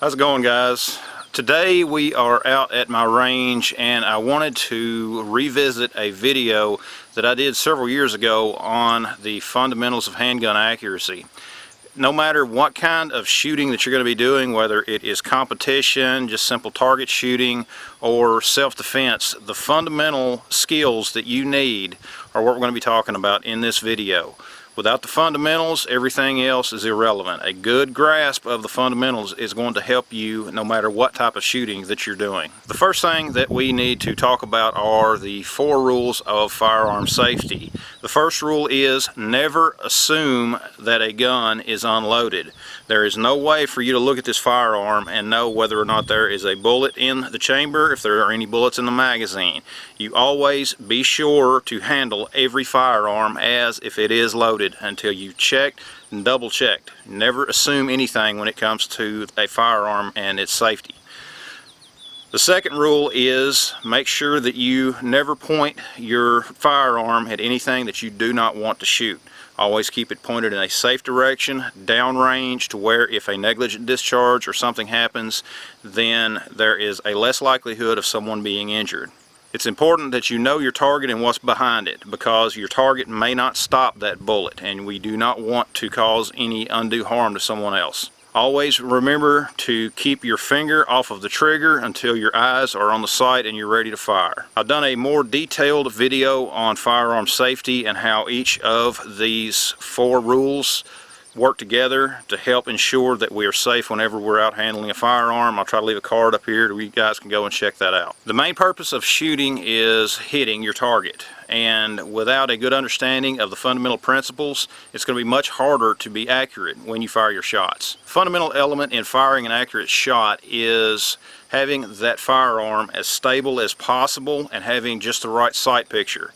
How's it going, guys? Today we are out at my range and I wanted to revisit a video that I did several years ago on the fundamentals of handgun accuracy. No matter what kind of shooting that you're going to be doing, whether it is competition, just simple target shooting, or self-defense, the fundamental skills that you need are what we're going to be talking about in this video. Without the fundamentals, everything else is irrelevant. A good grasp of the fundamentals is going to help you no matter what type of shooting that you're doing. The first thing that we need to talk about are the 4 rules of firearm safety. The first rule is never assume that a gun is unloaded. There is no way for you to look at this firearm and know whether or not there is a bullet in the chamber, if there are any bullets in the magazine. You always be sure to handle every firearm as if it is loaded until you've checked and double checked. Never assume anything when it comes to a firearm and its safety. The second rule is make sure that you never point your firearm at anything that you do not want to shoot. Always keep it pointed in a safe direction, downrange, to where if a negligent discharge or something happens, then there is a less likelihood of someone being injured. It's important that you know your target and what's behind it, because your target may not stop that bullet and we do not want to cause any undue harm to someone else. Always remember to keep your finger off of the trigger until your eyes are on the sight and you're ready to fire. I've done a more detailed video on firearm safety and how each of these 4 rules work together to help ensure that we are safe whenever we're out handling a firearm. I'll try to leave a card up here where you guys can go and check that out. The main purpose of shooting is hitting your target, and without a good understanding of the fundamental principles, it's going to be much harder to be accurate when you fire your shots. Fundamental element in firing an accurate shot is having that firearm as stable as possible and having just the right sight picture.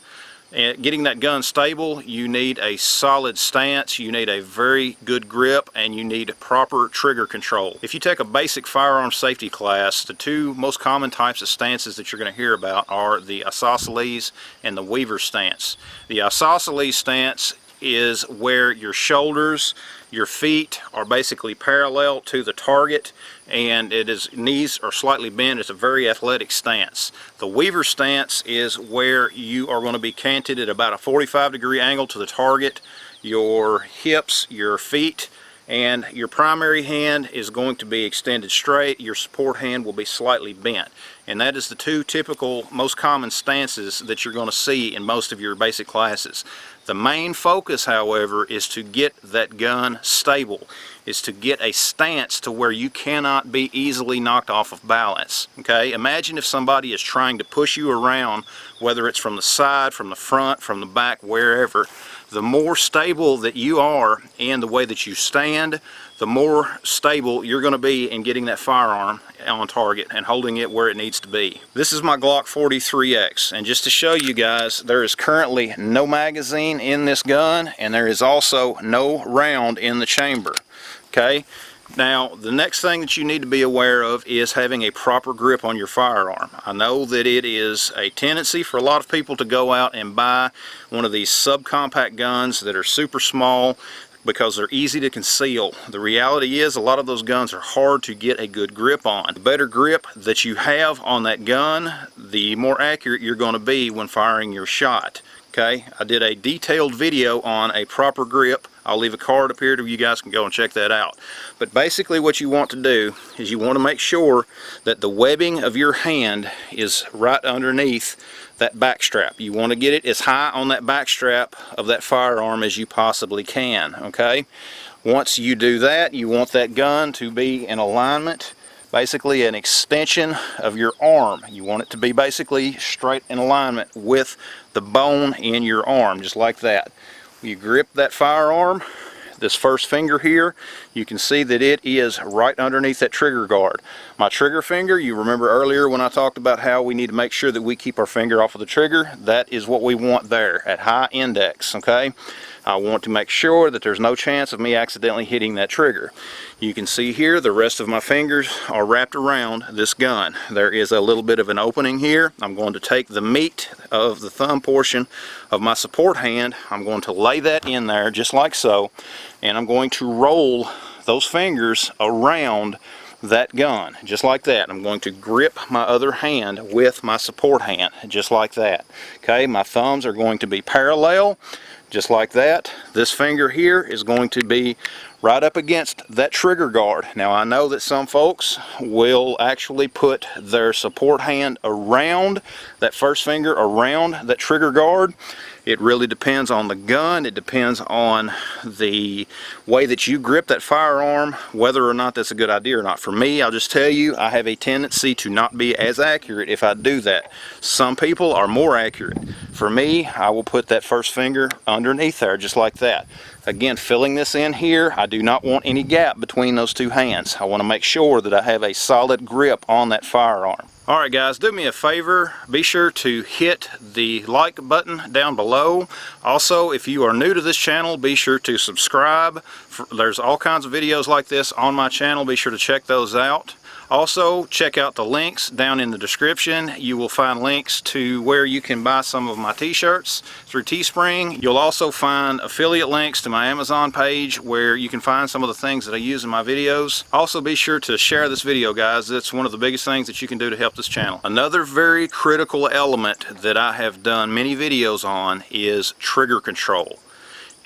And getting that gun stable, you need a solid stance, you need a very good grip, and you need proper trigger control. If you take a basic firearm safety class, the 2 most common types of stances that you're going to hear about are the isosceles and the weaver stance. The isosceles stance is where your shoulders, your feet are basically parallel to the target, and knees are slightly bent. It's a very athletic stance. The weaver stance is where you are going to be canted at about a 45-degree angle to the target. Your hips, your feet, and your primary hand is going to be extended straight. Your support hand will be slightly bent. And that is the 2 typical, most common stances that you're going to see in most of your basic classes. The main focus, however, is to get that gun stable, is to get a stance to where you cannot be easily knocked off of balance. Okay? Imagine if somebody is trying to push you around, whether it's from the side, from the front, from the back, wherever. The more stable that you are in the way that you stand, the more stable you're going to be in getting that firearm on target and holding it where it needs to be. This is my Glock 43X, and just to show you guys, there is currently no magazine in this gun, and there is also no round in the chamber. Okay? Now, the next thing that you need to be aware of is having a proper grip on your firearm. I know that it is a tendency for a lot of people to go out and buy one of these subcompact guns that are super small because they're easy to conceal. The reality is a lot of those guns are hard to get a good grip on. The better grip that you have on that gun, the more accurate you're going to be when firing your shot. Okay, I did a detailed video on a proper grip. I'll leave a card up here so you guys can go and check that out. But basically what you want to do is you want to make sure that the webbing of your hand is right underneath that back strap. You want to get it as high on that back strap of that firearm as you possibly can. Okay, once you do that, you want that gun to be in alignment, basically an extension of your arm. You want it to be basically straight in alignment with the bone in your arm, just like that. You grip that firearm, this first finger here, you can see that it is right underneath that trigger guard. My trigger finger, you remember earlier when I talked about how we need to make sure that we keep our finger off of the trigger, that is what we want there at high index. Okay, I want to make sure that there's no chance of me accidentally hitting that trigger. You can see here the rest of my fingers are wrapped around this gun. There is a little bit of an opening here. I'm going to take the meat of the thumb portion of my support hand, I'm going to lay that in there just like so, and I'm going to roll those fingers around that gun, just like that. I'm going to grip my other hand with my support hand, just like that. Okay, my thumbs are going to be parallel, just like that. This finger here is going to be right up against that trigger guard. Now I know that some folks will actually put their support hand around that first finger, around that trigger guard. It really depends on the gun. It depends on the way that you grip that firearm, whether or not that's a good idea or not. For me, I'll just tell you, I have a tendency to not be as accurate if I do that. Some people are more accurate. For me, I will put that first finger underneath there, just like that. Again, filling this in here, I do not want any gap between those two hands. I want to make sure that I have a solid grip on that firearm. Alright guys, do me a favor, be sure to hit the like button down below. Also, if you are new to this channel, be sure to subscribe. There's all kinds of videos like this on my channel, be sure to check those out. Also, check out the links down in the description. You will find links to where you can buy some of my t-shirts through Teespring. You'll also find affiliate links to my Amazon page where you can find some of the things that I use in my videos. Also, be sure to share this video, guys. It's one of the biggest things that you can do to help this channel. Another very critical element that I have done many videos on is trigger control.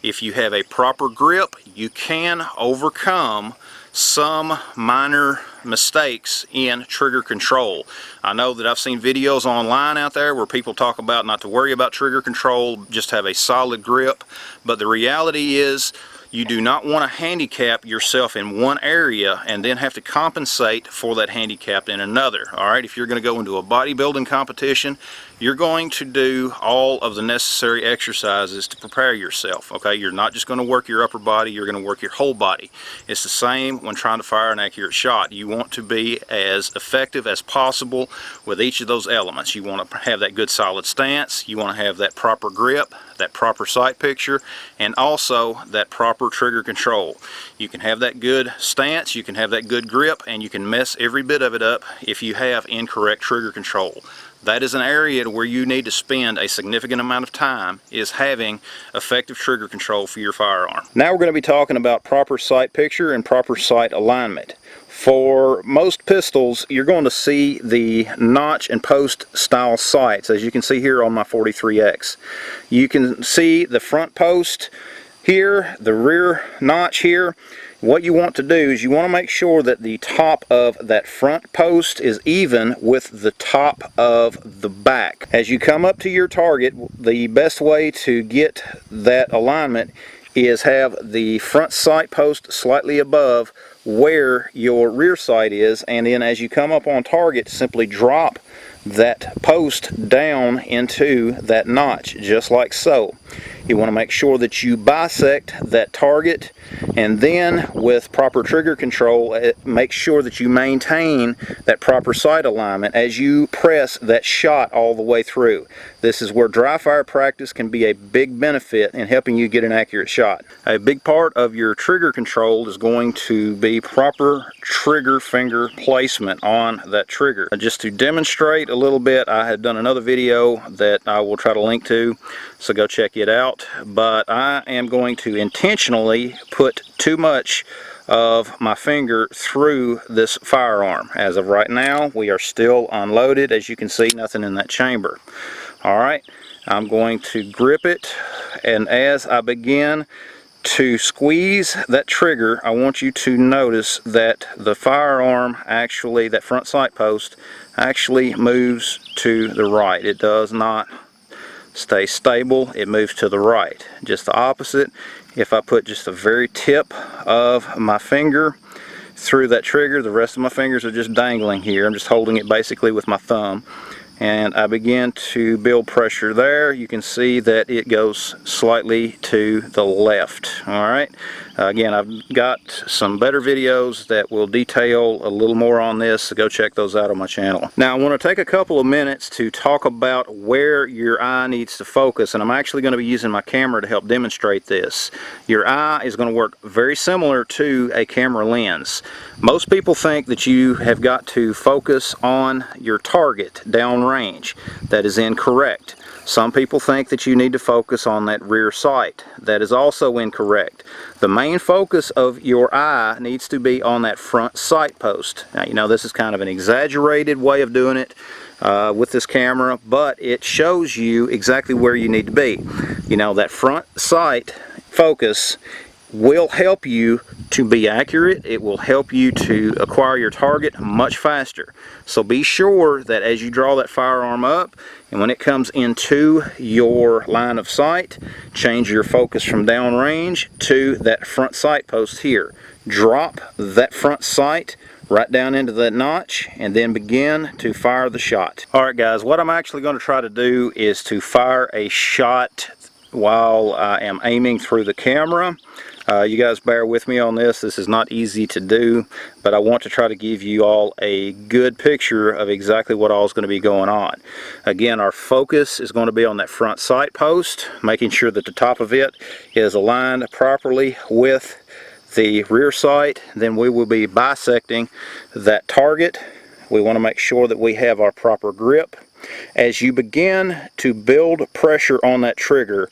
If you have a proper grip, you can overcome some minor mistakes in trigger control. I know that I've seen videos online out there where people talk about not to worry about trigger control, just have a solid grip, but the reality is you do not want to handicap yourself in one area and then have to compensate for that handicap in another. Alright, if you're going to go into a bodybuilding competition, you're going to do all of the necessary exercises to prepare yourself. Okay, you're not just going to work your upper body, you're going to work your whole body. It's the same when trying to fire an accurate shot. You want to be as effective as possible with each of those elements. You want to have that good solid stance, you want to have that proper grip, that proper sight picture, and also that proper trigger control. You can have that good stance, you can have that good grip, and you can mess every bit of it up if you have incorrect trigger control. That is an area where you need to spend a significant amount of time, is having effective trigger control for your firearm. Now we're going to be talking about proper sight picture and proper sight alignment. For most pistols, you're going to see the notch and post style sights, as you can see here on my 43X. You can see the front post here, the rear notch here. What you want to do is you want to make sure that the top of that front post is even with the top of the back. As you come up to your target, the best way to get that alignment is have the front sight post slightly above where your rear sight is, and then as you come up on target, simply drop that post down into that notch, just like so. You want to make sure that you bisect that target, and then with proper trigger control, make sure that you maintain that proper sight alignment as you press that shot all the way through. This is where dry fire practice can be a big benefit in helping you get an accurate shot. A big part of your trigger control is going to be proper trigger finger placement on that trigger. Just to demonstrate a little bit, I had done another video that I will try to link to, so go check it out. But I am going to intentionally put too much of my finger through this firearm. As of right now, we are still unloaded. As you can see, nothing in that chamber. Alright, I'm going to grip it, and as I begin to squeeze that trigger, I want you to notice that the firearm actually, that front sight post, actually moves to the right. It does not stay stable, it moves to the right. Just the opposite, if I put just the very tip of my finger through that trigger, the rest of my fingers are just dangling here. I'm just holding it basically with my thumb. And I begin to build pressure there. You can see that it goes slightly to the left. Alright, again, I've got some better videos that will detail a little more on this, so go check those out on my channel. Now I want to take a couple of minutes to talk about where your eye needs to focus, and I'm actually going to be using my camera to help demonstrate this. Your eye is going to work very similar to a camera lens. Most people think that you have got to focus on your target down range. That is incorrect. Some people think that you need to focus on that rear sight. That is also incorrect. The main focus of your eye needs to be on that front sight post. Now, you know, this is kind of an exaggerated way of doing it with this camera, but it shows you exactly where you need to be. You know, that front sight focus will help you to be accurate. It will help you to acquire your target much faster. So be sure that as you draw that firearm up and when it comes into your line of sight, change your focus from downrange to that front sight post here. Drop that front sight right down into that notch and then begin to fire the shot. Alright guys, what I'm actually going to try to do is to fire a shot while I am aiming through the camera. You guys bear with me on this. This is not easy to do, but I want to try to give you all a good picture of exactly what all is going to be going on. Again, our focus is going to be on that front sight post, making sure that the top of it is aligned properly with the rear sight. Then we will be bisecting that target. We want to make sure that we have our proper grip. As you begin to build pressure on that trigger,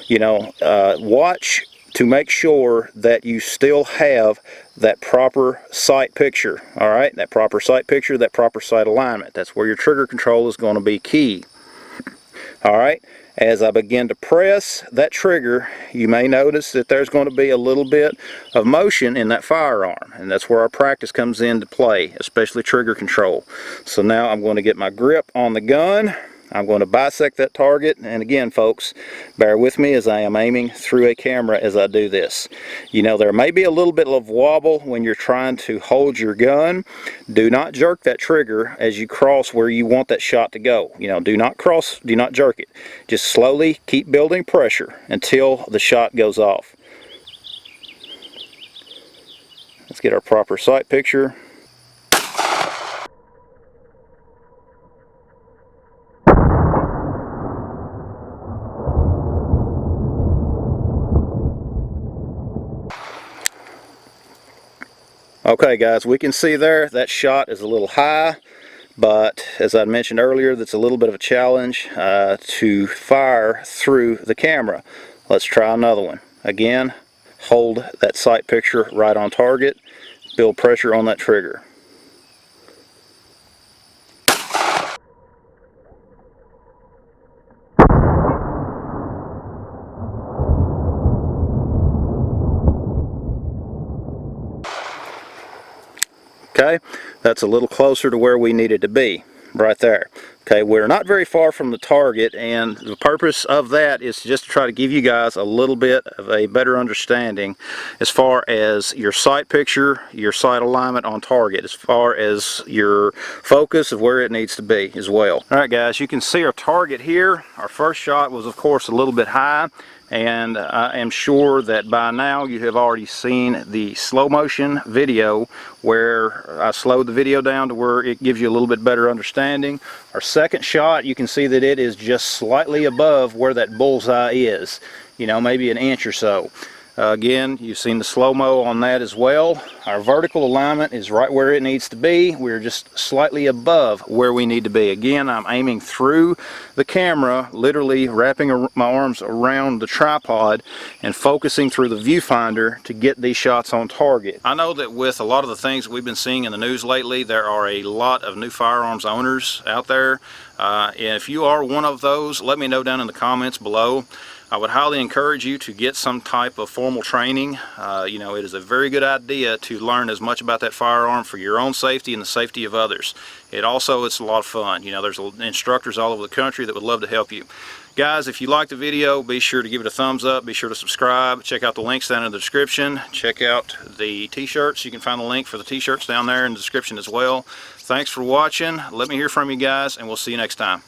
you know, watch to make sure that you still have that proper sight picture. All right, that proper sight picture, that proper sight alignment. That's where your trigger control is going to be key. All right, as I begin to press that trigger, you may notice that there's going to be a little bit of motion in that firearm, and that's where our practice comes into play, especially trigger control. So now I'm going to get my grip on the gun. I'm going to bisect that target, and again folks, bear with me as I am aiming through a camera as I do this. You know, there may be a little bit of wobble when you're trying to hold your gun. Do not jerk that trigger as you cross where you want that shot to go. You know, do not cross, do not jerk it. Just slowly keep building pressure until the shot goes off. Let's get our proper sight picture. Okay guys, we can see there that shot is a little high, but as I mentioned earlier, that's a little bit of a challenge to fire through the camera. Let's try another one. Again, hold that sight picture right on target, build pressure on that trigger. Okay, that's a little closer to where we needed to be, right there. Okay, we're not very far from the target, and the purpose of that is just to try to give you guys a little bit of a better understanding as far as your sight picture, your sight alignment on target, as far as your focus of where it needs to be as well. Alright guys, you can see our target here. Our first shot was of course a little bit high, and I am sure that by now you have already seen the slow motion video where I slowed the video down to where it gives you a little bit better understanding. Our second shot, you can see that it is just slightly above where that bullseye is, you know, maybe an inch or so. Again, you've seen the slow-mo on that as well. Our vertical alignment is right where it needs to be. We're just slightly above where we need to be. Again, I'm aiming through the camera, literally wrapping my arms around the tripod and focusing through the viewfinder to get these shots on target. I know that with a lot of the things that we've been seeing in the news lately, there are a lot of new firearms owners out there. If you are one of those, let me know down in the comments below. I would highly encourage you to get some type of formal training. You know, it is a very good idea to learn as much about that firearm for your own safety and the safety of others. It's a lot of fun. You know, there's instructors all over the country that would love to help you. Guys, if you liked the video, be sure to give it a thumbs up. Be sure to subscribe. Check out the links down in the description. Check out the t-shirts. You can find the link for the t-shirts down there in the description as well. Thanks for watching. Let me hear from you guys, and we'll see you next time.